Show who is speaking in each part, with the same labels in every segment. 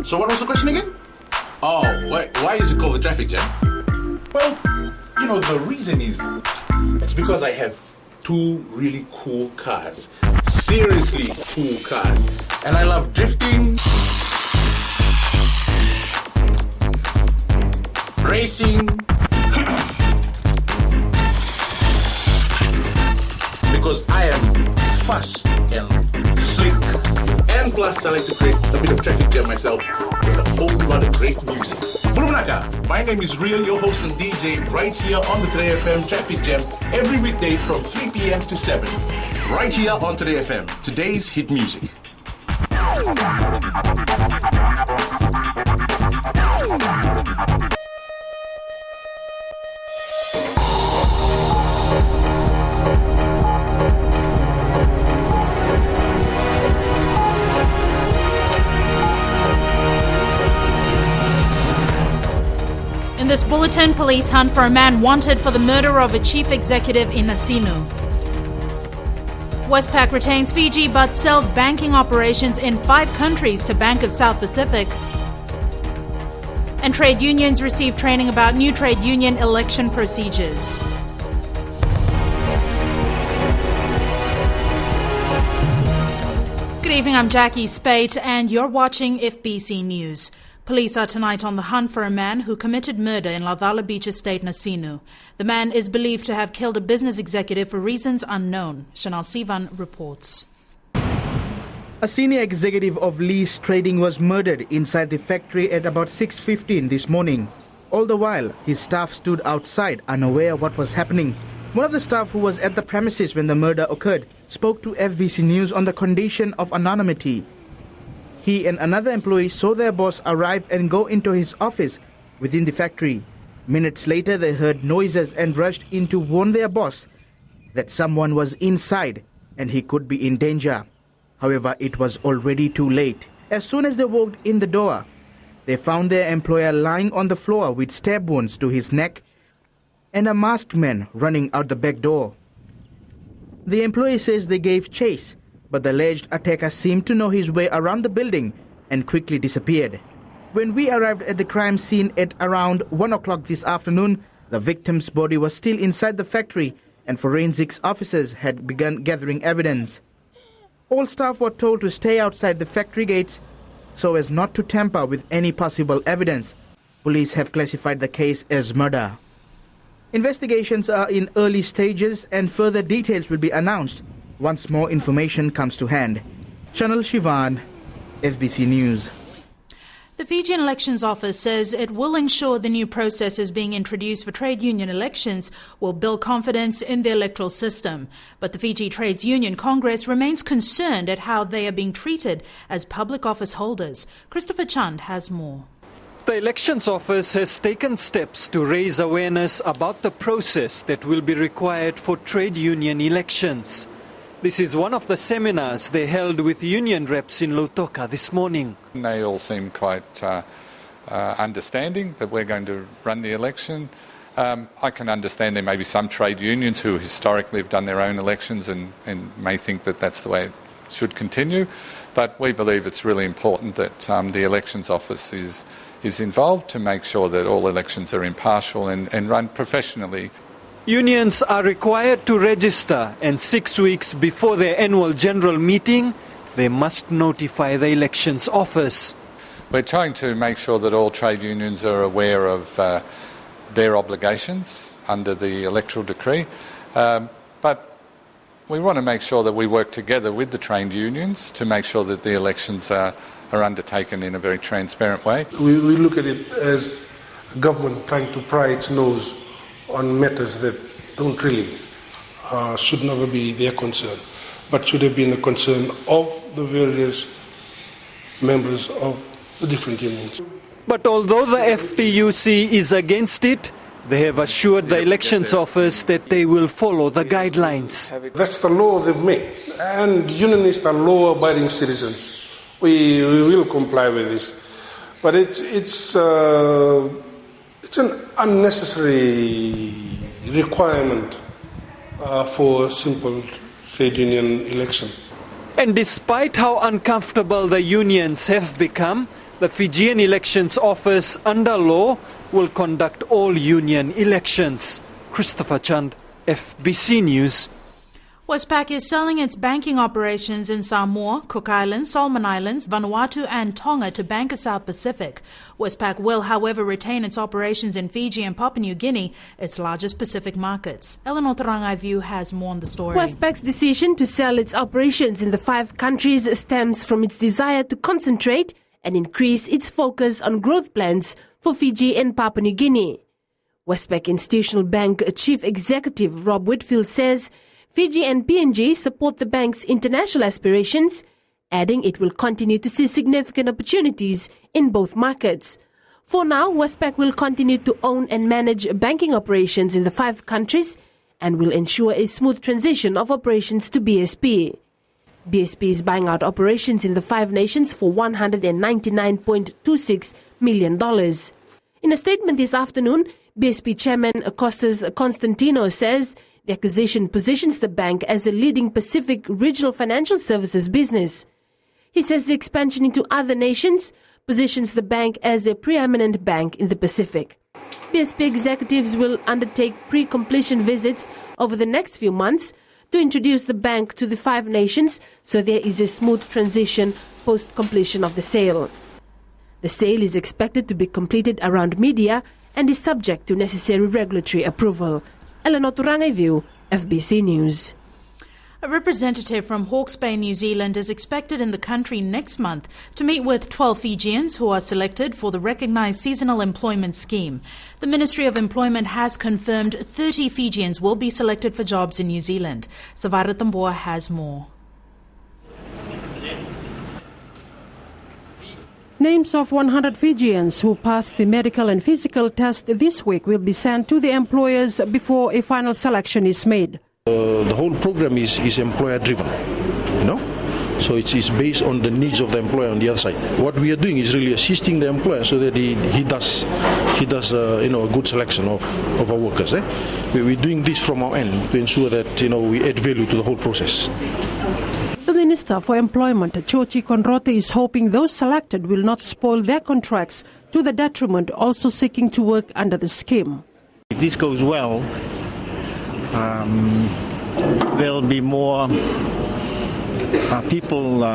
Speaker 1: So what was the question again? Oh, why is it called the traffic jam? Well, the reason is, it's because I have two really cool cars. Seriously cool cars. And I love drifting, racing, because I am fast and slick. And plus, I like to create a bit of traffic jam myself with a whole lot of great music. Bulunaka, my name is Real, your host and DJ, right here on the Today FM Traffic Jam, every weekday from 3 p.m. to 7. Right here on Today FM, today's hit music.
Speaker 2: In this bulletin, police hunt for a man wanted for the murder of a chief executive in Asinu. Westpac retains Fiji but sells banking operations in 5 countries to Bank of South Pacific. And trade unions receive training about new trade union election procedures. Good evening, I'm Jackie Spate and you're watching FBC News. Police are tonight on the hunt for a man who committed murder in Laudala Beach Estate, Nasinu. The man is believed to have killed a business executive for reasons unknown. Chanel Sivan reports.
Speaker 3: A senior executive of Lee's Trading was murdered inside the factory at about 6:15 this morning. All the while, his staff stood outside unaware what was happening. One of the staff who was at the premises when the murder occurred spoke to FBC News on the condition of anonymity. He and another employee saw their boss arrive and go into his office within the factory. Minutes later, they heard noises and rushed in to warn their boss that someone was inside and he could be in danger. However, it was already too late. As soon as they walked in the door, they found their employer lying on the floor with stab wounds to his neck and a masked man running out the back door. The employee says they gave chase, but the alleged attacker seemed to know his way around the building and quickly disappeared. When we arrived at the crime scene at around 1 o'clock this afternoon, the victim's body was still inside the factory and forensics officers had begun gathering evidence. All staff were told to stay outside the factory gates so as not to tamper with any possible evidence. Police have classified the case as murder. Investigations are in early stages and further details will be announced once more information comes to hand. Chanel Shivan, FBC News.
Speaker 2: The Fijian Elections Office says it will ensure the new processes being introduced for trade union elections will build confidence in the electoral system. But the Fiji Trades Union Congress remains concerned at how they are being treated as public office holders. Christopher Chand has more.
Speaker 4: The Elections Office has taken steps to raise awareness about the process that will be required for trade union elections. This is one of the seminars they held with union reps in Lautoka this morning.
Speaker 5: They all seem quite understanding that we're going to run the election. I can understand there may be some trade unions who historically have done their own elections and may think that that's the way it should continue. But we believe it's really important that the Elections Office is involved to make sure that all elections are impartial and run professionally.
Speaker 4: Unions are required to register, and 6 weeks before their annual general meeting, they must notify the Elections Office.
Speaker 5: We're trying to make sure that all trade unions are aware of their obligations under the electoral decree, but we want to make sure that we work together with the trade unions to make sure that the elections are undertaken in a very transparent way.
Speaker 6: We look at it as a government trying to pry its nose on matters that don't really, should never be their concern, but should have been the concern of the various members of the different unions.
Speaker 4: But although the FTUC is against it, they have assured the Elections Office that they will follow the guidelines.
Speaker 6: That's the law they've made, and unionists are law-abiding citizens. We will comply with this, but it's an unnecessary requirement for a simple trade union election.
Speaker 4: And despite how uncomfortable the unions have become, The Fijian Elections Office, under law, will conduct all union elections. Christopher Chand, FBC News.
Speaker 2: Westpac is selling its banking operations in Samoa, Cook Islands, Solomon Islands, Vanuatu and Tonga to Bank of South Pacific. Westpac will, however, retain its operations in Fiji and Papua New Guinea, its largest Pacific markets. Eleanor Tarangai has more on the story.
Speaker 7: Westpac's decision to sell its operations in the 5 countries stems from its desire to concentrate and increase its focus on growth plans for Fiji and Papua New Guinea. Westpac Institutional Bank Chief Executive Rob Whitfield says Fiji and PNG support the bank's international aspirations, adding it will continue to see significant opportunities in both markets. For now, Westpac will continue to own and manage banking operations in the 5 countries and will ensure a smooth transition of operations to BSP. BSP is buying out operations in the 5 nations for $199.26 million. In a statement this afternoon, BSP Chairman Kostas Konstantinos says the acquisition positions the bank as a leading Pacific regional financial services business. He says the expansion into other nations positions the bank as a preeminent bank in the Pacific. BSP executives will undertake pre-completion visits over the next few months to introduce the bank to the 5 nations so there is a smooth transition post-completion of the sale. The sale is expected to be completed around mid-year and is subject to necessary regulatory approval. Eleanor Tarangai, FBC News.
Speaker 2: A representative from Hawke's Bay, New Zealand is expected in the country next month to meet with 12 Fijians who are selected for the recognised seasonal employment scheme. The Ministry of Employment has confirmed 30 Fijians will be selected for jobs in New Zealand. Savara Tamboa has more.
Speaker 8: Names of 100 Fijians who passed the medical and physical test this week will be sent to the employers before a final selection is made.
Speaker 9: The whole program is employer driven, so it's based on the needs of the employer on the other side. What we are doing is really assisting the employer so that he does a good selection of our workers. We're doing this from our end to ensure that we add value to the whole process.
Speaker 8: The Minister for Employment, Chochi Konrote, is hoping those selected will not spoil their contracts to the detriment also seeking to work under the scheme.
Speaker 10: If this goes well, there'll be more people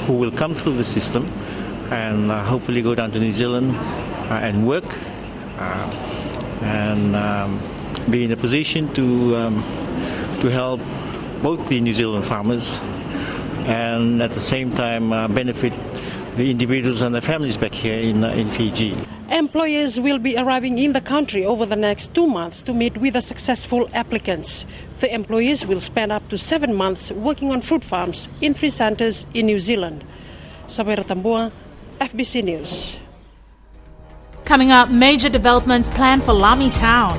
Speaker 10: who will come through the system and hopefully go down to New Zealand and work and be in a position to help both the New Zealand farmers and at the same time benefit the individuals and their families back here in Fiji.
Speaker 8: Employers will be arriving in the country over the next 2 months to meet with the successful applicants. The employees will spend up to 7 months working on fruit farms in 3 centres in New Zealand. Sabera Tambua, FBC News.
Speaker 2: Coming up, major developments planned for Lamme Town.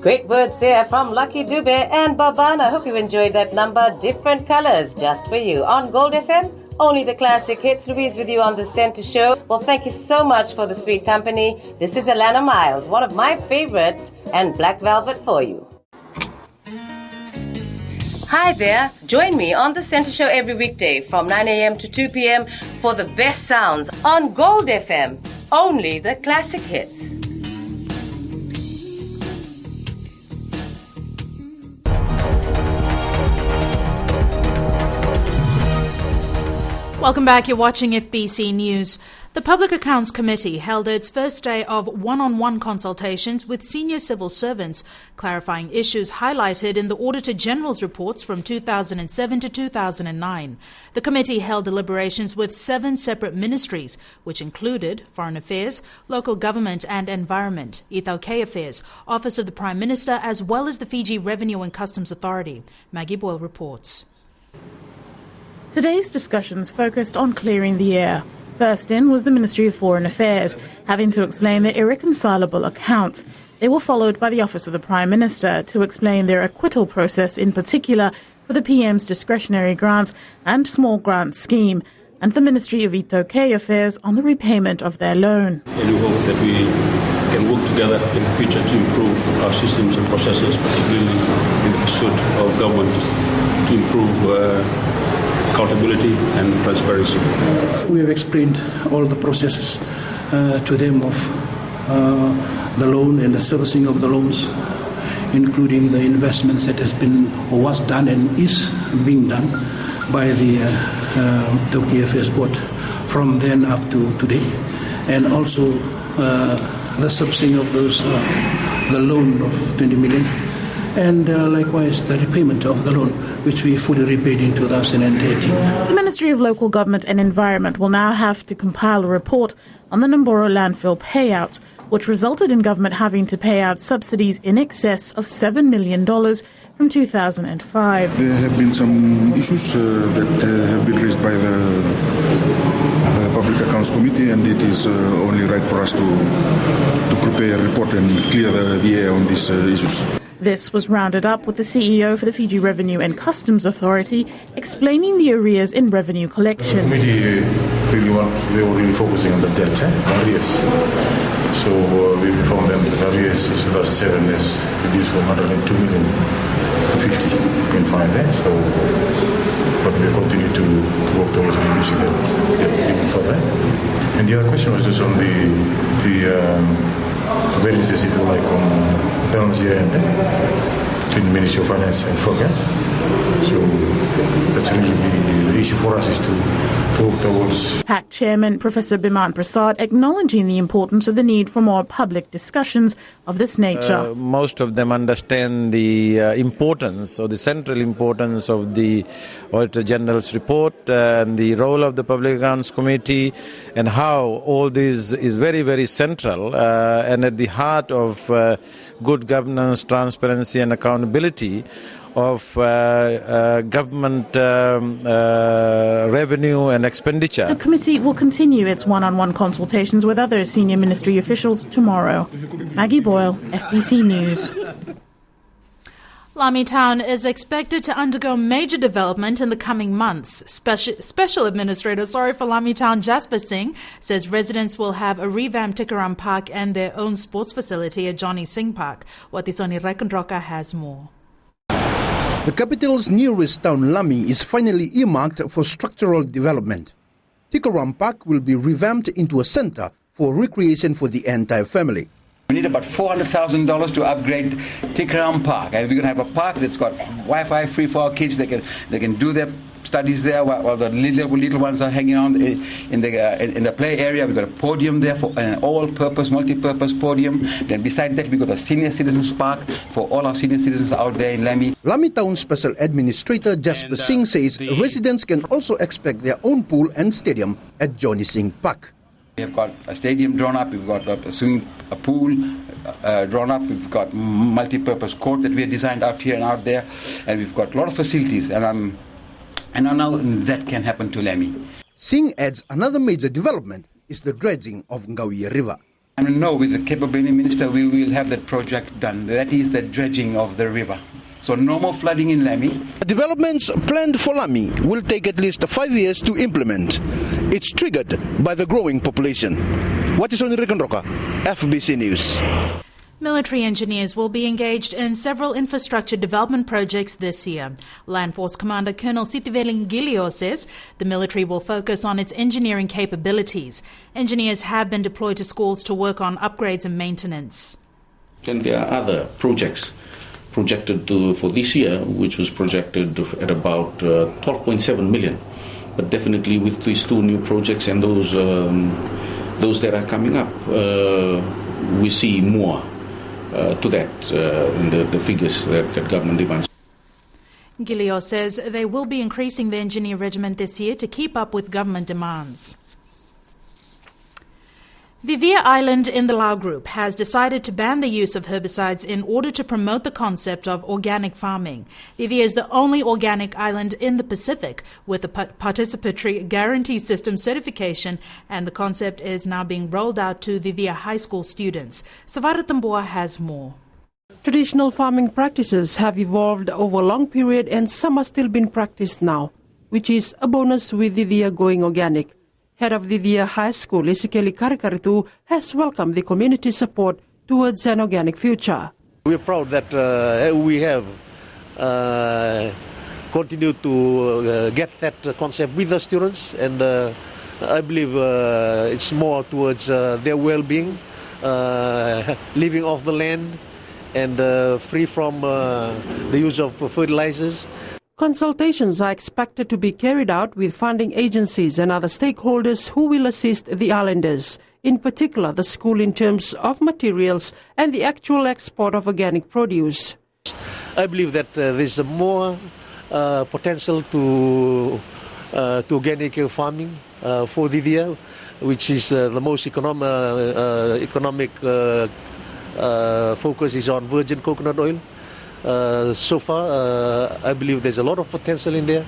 Speaker 11: Great words there from Lucky Dube and Baban. I hope you enjoyed that number. Different colors just for you. On Gold FM, only the classic hits. Louise with you on the Center Show. Well, thank you so much for the sweet company. This is Alana Miles, one of my favorites, and Black Velvet for you. Hi there. Join me on the Center Show every weekday from 9 a.m. to 2 p.m. for the best sounds on Gold FM. Only the classic hits.
Speaker 2: Welcome back. You're watching FBC News. The Public Accounts Committee held its first day of one-on-one consultations with senior civil servants, clarifying issues highlighted in the Auditor General's reports from 2007 to 2009. The committee held deliberations with 7 separate ministries, which included Foreign Affairs, Local Government and Environment, Itaukei Affairs, Office of the Prime Minister, as well as the Fiji Revenue and Customs Authority. Maggie Boyle reports.
Speaker 12: Today's discussions focused on clearing the air. First in was the Ministry of Foreign Affairs, having to explain their irreconcilable accounts. They were followed by the Office of the Prime Minister to explain their acquittal process, in particular for the PM's discretionary grants and small grants scheme, and the Ministry of Itaukei Affairs on the repayment of their loan.
Speaker 13: And we hope that we can work together in the future to improve our systems and processes, particularly in the pursuit of government to improve accountability and transparency.
Speaker 14: We have explained all the processes to them of the loan and the servicing of the loans, including the investments that has been or was done and is being done by the Tokyo Affairs Board from then up to today, and also the servicing of those the loan of 20 million, and likewise the repayment of the loan, which we fully repaid in 2013.
Speaker 12: The Ministry of Local Government and Environment will now have to compile a report on the Namboro landfill payout, which resulted in government having to pay out subsidies in excess of $7 million from 2005.
Speaker 15: There have been some issues that have been raised by the Public Accounts Committee, and it is only right for us to prepare a report and clear the air on these issues.
Speaker 12: This was rounded up with the CEO for the Fiji Revenue and Customs Authority explaining the arrears in revenue collection.
Speaker 16: The committee they were really focusing on the debt, arrears. So we informed them that arrears in 2007 is reduced from 102 million to 50.5. So, but we continue to work towards reducing that debt even further. And the other question was just on the variances, if you like, on the balance year end between the Ministry of Finance and FOCA. So that's really the issue for us, is to work towards.
Speaker 12: PAC Chairman Professor Biman Prasad acknowledging the importance of the need for more public discussions of this nature.
Speaker 17: Most of them understand the importance, or the central importance, of the Auditor General's report and the role of the Public Accounts Committee, and how all this is very, very central and at the heart of good governance, transparency and accountability of government revenue and expenditure.
Speaker 12: The committee will continue its one-on-one consultations with other senior ministry officials tomorrow. Maggie Boyle, FBC News.
Speaker 2: Lamme Town is expected to undergo major development in the coming months. Special Administrator for Lamme Town, Jasper Singh, says residents will have a revamped Tikaram Park and their own sports facility at Johnny Singh Park. Watisoni Rekandroka has more.
Speaker 18: The capital's nearest town, Lamme, is finally earmarked for structural development. Tikaram Park will be revamped into a center for recreation for the entire family.
Speaker 19: We need about $400,000 to upgrade Tikaram Park, and we're going to have a park that's got Wi-Fi free for our kids. They can do their studies there while the little ones are hanging out in the play area. We've got a podium there for an all-purpose, multi-purpose podium. Then beside that, we've got a senior citizens park for all our senior citizens out there in Lamme.
Speaker 18: Lamme Town Special Administrator Jasper Singh says residents can also expect their own pool and stadium at Johnny Singh Park.
Speaker 19: We have got a stadium drawn up, we've got a pool drawn up, we've got multi-purpose court that we have designed out here and out there, and we've got a lot of facilities, and now that can happen to Lamme.
Speaker 18: Singh adds another major development is the dredging of Ngawiya River.
Speaker 19: I know with the capability minister we will have that project done. That is the dredging of the river. So no more flooding in Lamme.
Speaker 18: Developments planned for Lamme will take at least 5 years to implement. It's triggered by the growing population. Watisoni Rekandroka, FBC News.
Speaker 2: Military engineers will be engaged in several infrastructure development projects this year. Land Force Commander Colonel Sitiveli Ngilio says the military will focus on its engineering capabilities. Engineers have been deployed to schools to work on upgrades and maintenance.
Speaker 20: And there are other projects projected for this year, which was projected at about 12.7 million. But definitely with these two new projects and those that are coming up, we see more to that in the figures that government demands.
Speaker 2: Gilio says they will be increasing the engineer regiment this year to keep up with government demands. Vivia Island in the Lau Group has decided to ban the use of herbicides in order to promote the concept of organic farming. Vivia is the only organic island in the Pacific with a participatory guarantee system certification, and the concept is now being rolled out to Vivia High School students. Savara Tamboa has more.
Speaker 8: Traditional farming practices have evolved over a long period, and some are still being practiced now, which is a bonus with Vivia going organic. Head of Vivia High School, Isikeli Karikaritu, has welcomed the community support towards an organic future.
Speaker 21: We're proud that we have continue to get that concept with the students, and I believe it's more towards their well-being, living off the land and free from the use of fertilizers.
Speaker 8: Consultations are expected to be carried out with funding agencies and other stakeholders who will assist the islanders, in particular the school in terms of materials and the actual export of organic produce.
Speaker 21: I believe that there's more potential to organic farming for the year, which is the most economic focus is on virgin coconut oil. So far, I believe there's a lot of potential in there,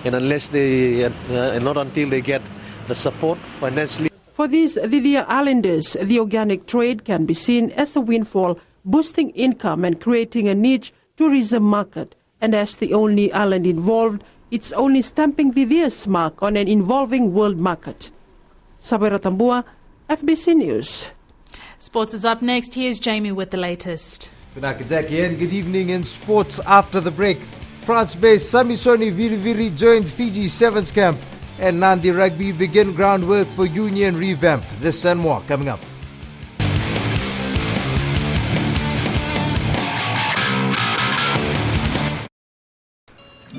Speaker 21: and not until they get the support financially.
Speaker 8: For these Vivia Islanders, the organic trade can be seen as a windfall, boosting income and creating a niche tourism market. And as the only island involved, it's only stamping Vivia's mark on an evolving world market. Sabera Tambua, FBC News.
Speaker 2: Sports is up next. Here's Jamie with the latest.
Speaker 22: Jackie, and good evening in sports after the break. France-based Samisoni Viriviri joins Fiji Sevens camp, and Nandi Rugby begin groundwork for Union revamp. This and more coming up.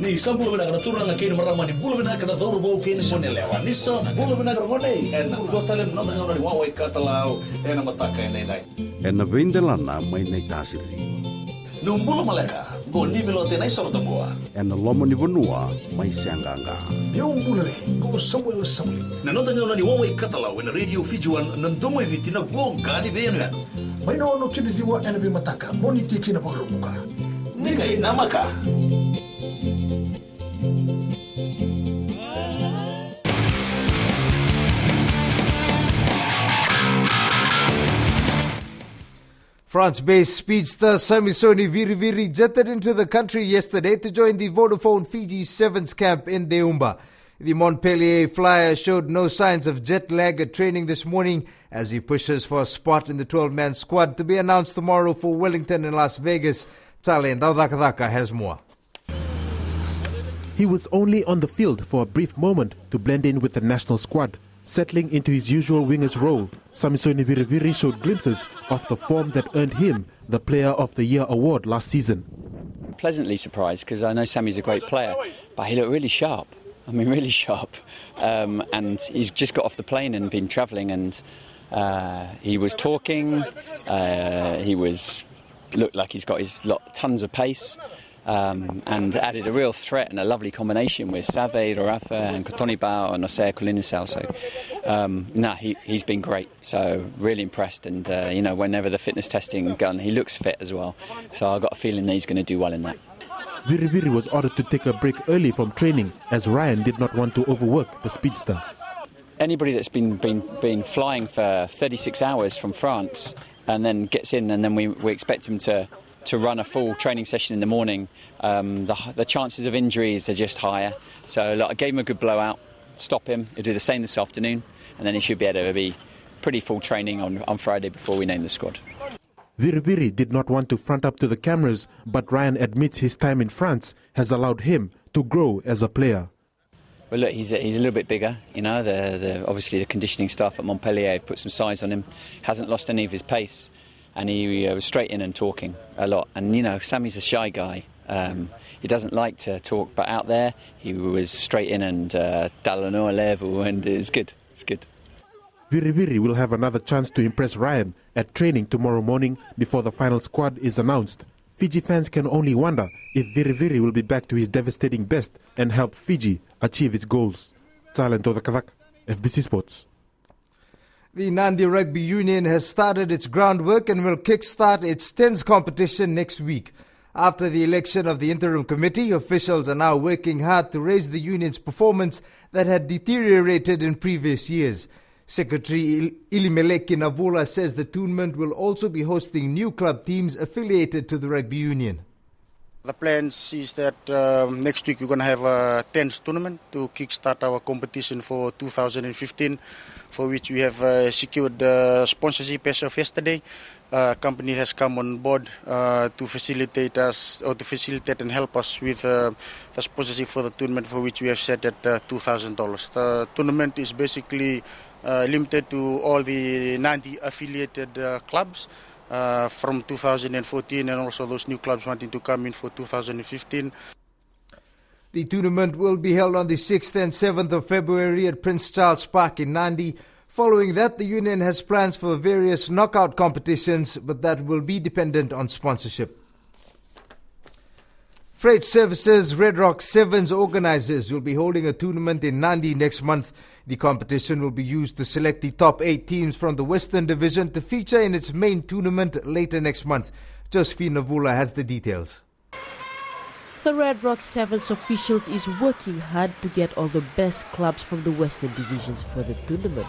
Speaker 1: Ni sambul bina kana turun na kini marama ni bulu bina kana doro bau kini mone lewa. Ni so bulu bina kana mone. En do talem no ngona ni wawai katalau ena mataka ena nai.
Speaker 23: En vendelana mai nei tasiri.
Speaker 1: No bulu maleka go ni bilote nai sorta boa.
Speaker 23: En lomo ni bonua mai sianganga.
Speaker 1: Yo bulu re go Samuel Samuli. Na no ngona ni wawai katalau ena radio Fiji wan nandomo vitina vonga ni venu. Mai no kini diwa ena bi mataka moni tiki na pagruka. Nika ina maka.
Speaker 22: France-based speedster Samisoni Viriviri jetted into the country yesterday to join the Vodafone Fiji Sevens camp in Deumba. The Montpellier flyer showed no signs of jet lag at training this morning as he pushes for a spot in the 12-man squad to be announced tomorrow for Wellington and Las Vegas. Tale Ndadakadaka has more.
Speaker 24: He was only on the field for a brief moment to blend in with the national squad. Settling into his usual winger's role, Samisoni Viriviri showed glimpses of the form that earned him the Player of the Year award last season.
Speaker 25: Pleasantly surprised because I know Sammy's a great player, but he looked really sharp. I mean, really sharp. And he's just got off the plane and been travelling, and he was talking. Looked like he's got tons of pace. And added a real threat and a lovely combination with Save, Rafa and Kotoni Bao and Osea Kolinisal. So, he's been great. So, really impressed. And, whenever the fitness testing done, he looks fit as well. So, I've got a feeling that he's going to do well in that.
Speaker 24: Viriviri was ordered to take a break early from training as Ryan did not want to overwork the speedster.
Speaker 25: Anybody that's been flying for 36 hours from France and then gets in, and then we expect him to run a full training session in the morning, the chances of injuries are just higher. So I gave him a good blowout, stop him, he'll do the same this afternoon, and then he should be able to be pretty full training on Friday before we name the squad.
Speaker 24: Viriviri did not want to front up to the cameras, but Ryan admits his time in France has allowed him to grow as a player.
Speaker 25: Well, look, he's a little bit bigger, obviously the conditioning staff at Montpellier have put some size on him, hasn't lost any of his pace. And he was straight in and talking a lot. And, Sammy's a shy guy. He doesn't like to talk, but out there, he was straight in and dalano level, and it's good. It's good.
Speaker 24: Viriviri will have another chance to impress Ryan at training tomorrow morning before the final squad is announced. Fiji fans can only wonder if Viriviri will be back to his devastating best and help Fiji achieve its goals. Talento the Kavak, FBC Sports.
Speaker 22: The Nandi Rugby Union has started its groundwork and will kickstart its 10th competition next week. After the election of the interim committee, officials are now working hard to raise the union's performance that had deteriorated in previous years. Secretary Ilimeleki Navula says the tournament will also be hosting new club teams affiliated to the Rugby Union.
Speaker 26: The plans is that next week we're going to have a 10th tournament to kickstart our competition for 2015, for which we have secured the sponsorship as of yesterday. company has come on board to facilitate us or to facilitate and help us with the sponsorship for the tournament, for which we have set at $2,000. The tournament is basically limited to all the 90 affiliated clubs from 2014, and also those new clubs wanting to come in for 2015.
Speaker 22: The tournament will be held on the 6th and 7th of February at Prince Charles Park in Nandi. Following that, the union has plans for various knockout competitions, but that will be dependent on sponsorship. Freight Services Red Rock Sevens organisers will be holding a tournament in Nandi next month. The competition will be used to select the top 8 teams from the Western Division to feature in its main tournament later next month. Josephine Navula has the details.
Speaker 3: The Red Rock Sevens officials is working hard to get all the best clubs from the Western Divisions for the tournament.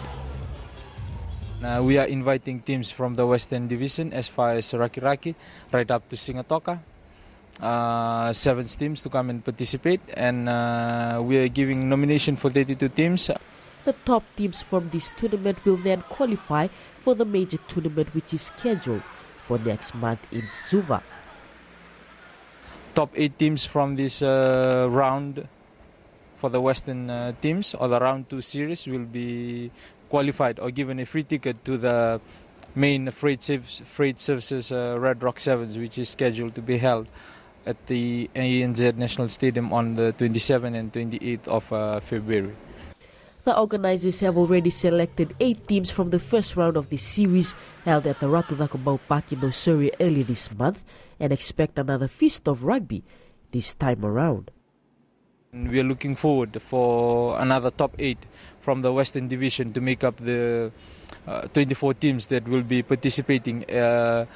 Speaker 4: We are inviting teams from the Western Division as far as Raki right up to Singatoka. 7 teams to come and participate, and we are giving nomination for 32 teams.
Speaker 3: The top teams from this tournament will then qualify for the major tournament, which is scheduled for next month in Suva.
Speaker 4: Top 8 teams from this round for the Western teams, or the round 2 series, will be qualified or given a free ticket to the main Freight Services Red Rock Sevens, which is scheduled to be held at the ANZ National Stadium on the 27th and 28th of February.
Speaker 3: The organisers have already selected 8 teams from the first round of the series held at the Ratu Takobau Park in Osuri early this month, and expect another feast of rugby this time around.
Speaker 4: We are looking forward for another top 8 from the Western Division to make up the 24 teams that will be participating at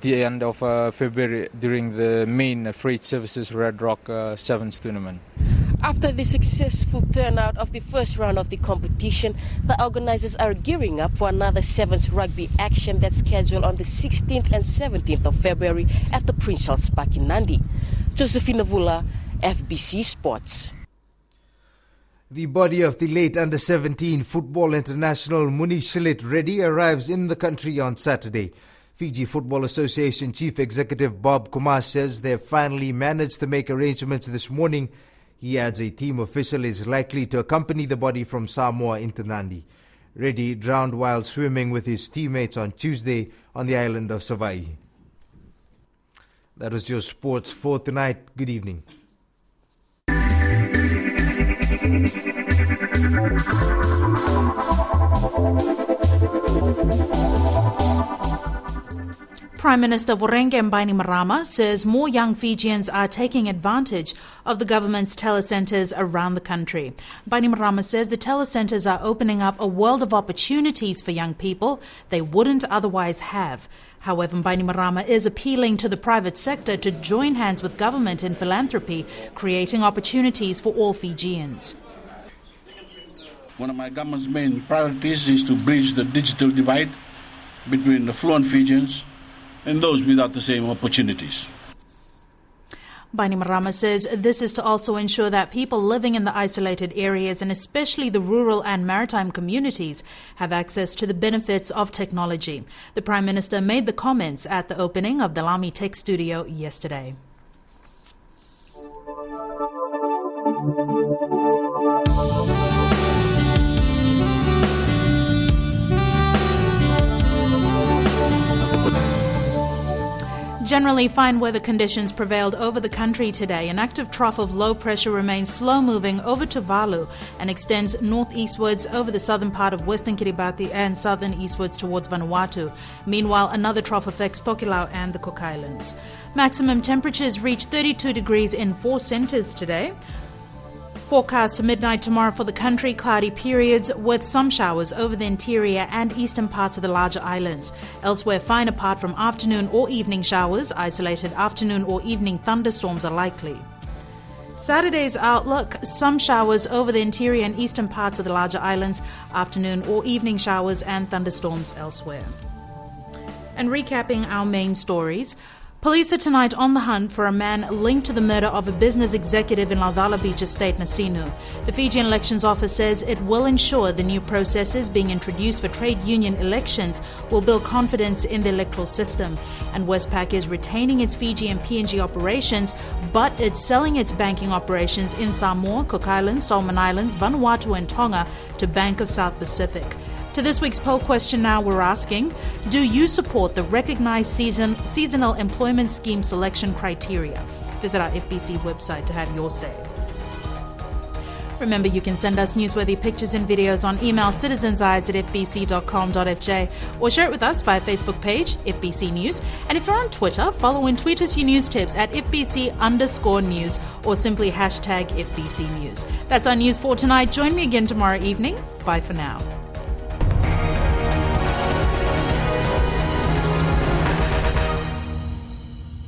Speaker 4: the end of February during the main Freight Services Red Rock Sevens tournament.
Speaker 3: After the successful turnout of the first round of the competition, the organisers are gearing up for another Sevens rugby action that's scheduled on the 16th and 17th of February at the Prince Charles Park in Nandi. Josephine Navula, FBC Sports.
Speaker 22: The body of the late under-17 football international Muni Shilit Reddy arrives in the country on Saturday. Fiji Football Association Chief Executive Bob Kumar says they've finally managed to make arrangements this morning. He adds a team official is likely to accompany the body from Samoa into Nandi. Reddy drowned while swimming with his teammates on Tuesday on the island of Savai'i. That was your sports for tonight. Good evening.
Speaker 2: Prime Minister Vorenge Bainimarama says more young Fijians are taking advantage of the government's telecentres around the country. Bainimarama says the telecentres are opening up a world of opportunities for young people they wouldn't otherwise have. However, Bainimarama is appealing to the private sector to join hands with government in philanthropy, creating opportunities for all Fijians.
Speaker 5: One of my government's main priorities is to bridge the digital divide between the fluent Fijians and those without the same opportunities.
Speaker 2: Bainimarama says this is to also ensure that people living in the isolated areas, and especially the rural and maritime communities, have access to the benefits of technology. The Prime Minister made the comments at the opening of the Lamme Tech Studio yesterday. Generally fine weather conditions prevailed over the country today. An active trough of low pressure remains slow-moving over Tuvalu and extends northeastwards over the southern part of Western Kiribati and southern eastwards towards Vanuatu. Meanwhile, another trough affects Tokelau and the Cook Islands. Maximum temperatures reached 32 degrees in 4 centres today. Forecast midnight tomorrow for the country, cloudy periods with some showers over the interior and eastern parts of the larger islands. Elsewhere, fine apart from afternoon or evening showers, isolated afternoon or evening thunderstorms are likely. Saturday's outlook, some showers over the interior and eastern parts of the larger islands, afternoon or evening showers and thunderstorms elsewhere. And recapping our main stories, Police are tonight on the hunt for a man linked to the murder of a business executive in Laudala Beach Estate, Nasinu. The Fijian Elections Office says it will ensure the new processes being introduced for trade union elections will build confidence in the electoral system. And Westpac is retaining its Fiji and PNG operations, but it's selling its banking operations in Samoa, Cook Islands, Solomon Islands, Vanuatu and Tonga to Bank of South Pacific. To this week's poll question now, we're asking, do you support the recognized seasonal employment scheme selection criteria? Visit our FBC website to have your say. Remember, you can send us newsworthy pictures and videos on email citizenseyes@fbc.com.fj or share it with us via Facebook page, FBC News. And if you're on Twitter, follow and tweet us your news tips at FBC_news or simply #FBC News. That's our news for tonight. Join me again tomorrow evening. Bye for now.